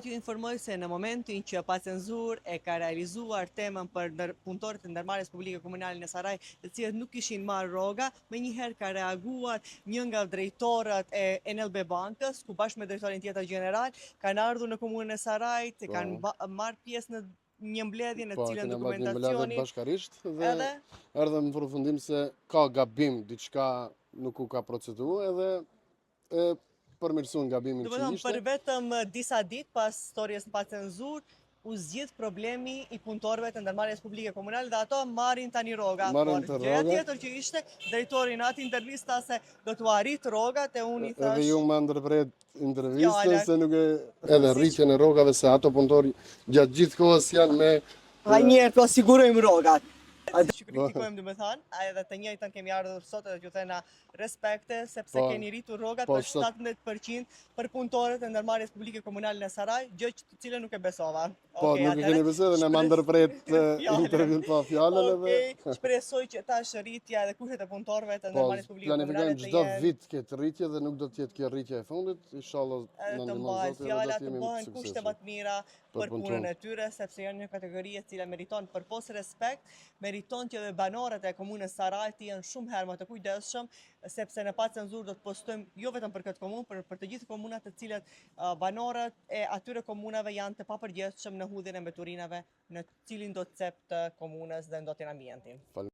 Ju informoj se në momentin që Pacenzur e ka realizuar temën për punëtorët e ndërmarrjes publike komunale në Saraj, të cilët nuk kishin marrë rroga, menjëherë ka reaguar një nga drejtorët e NLB Bankës, ku bashkë me drejtorin tjetër gjeneral, kanë ardhur në komunën e Sarajit, kanë marrë pjesë në një mbledhje në cilën dokumentacioni bashkarisht dhe erdhëm në përfundim se ka gabim, diçka nuk u ka procedu edhe përmirësuan gabimin që ishte. Për vetëm disa ditë pas storjes në Pacenzur, u zgjidh problemi i punëtorëve të ndërmarrjes publike komunale dhe ato marrin tani rroga. Por gjëja tjetër që ishte, drejtori në atë intervistë tha se do t'u arrit rrogat e unë i thash. Edhe ju më ndërpret intervistën se nuk e edhe rritjen e rrogave se ato punëtori gjatë gjithë kohës janë me. Njerë të sigurojmë rrogat. Që kritikojmë dhe me thanë, edhe të njëjtën kemi ardhur sot edhe që thena respekte, sepse keni rritur rrogat për 17% për punëtorët e ndërmarrjes publike komunale në Saraj, gjë të cilën nuk e besova. Po, nuk e keni besuar dhe ne më ndërpret intervjun pa fjalën edhe. Shpresoj që tash rritja dhe kushtet e punëtorëve të ndërmarrjes publike komunale planifikojmë çdo vit këtë rritje dhe nuk do të jetë kjo rritje e fundit, inshallah në ndihmën Zotit do të bëhen kushte më të mira për punën e tyre, sepse janë një kategori e cila meriton përpos respekt, meriton që dhe banorët e komunës Saraj të jenë shumë herë më të kujdesshëm, sepse në Pacenzur do të postojmë jo vetëm për këtë komunë, por për të gjithë komunat të cilat banorët e atyre komunave janë të papërgjithshëm në hudhjen e mbeturinave në cilin do të cep të komunës dhe ndotjen ambientin.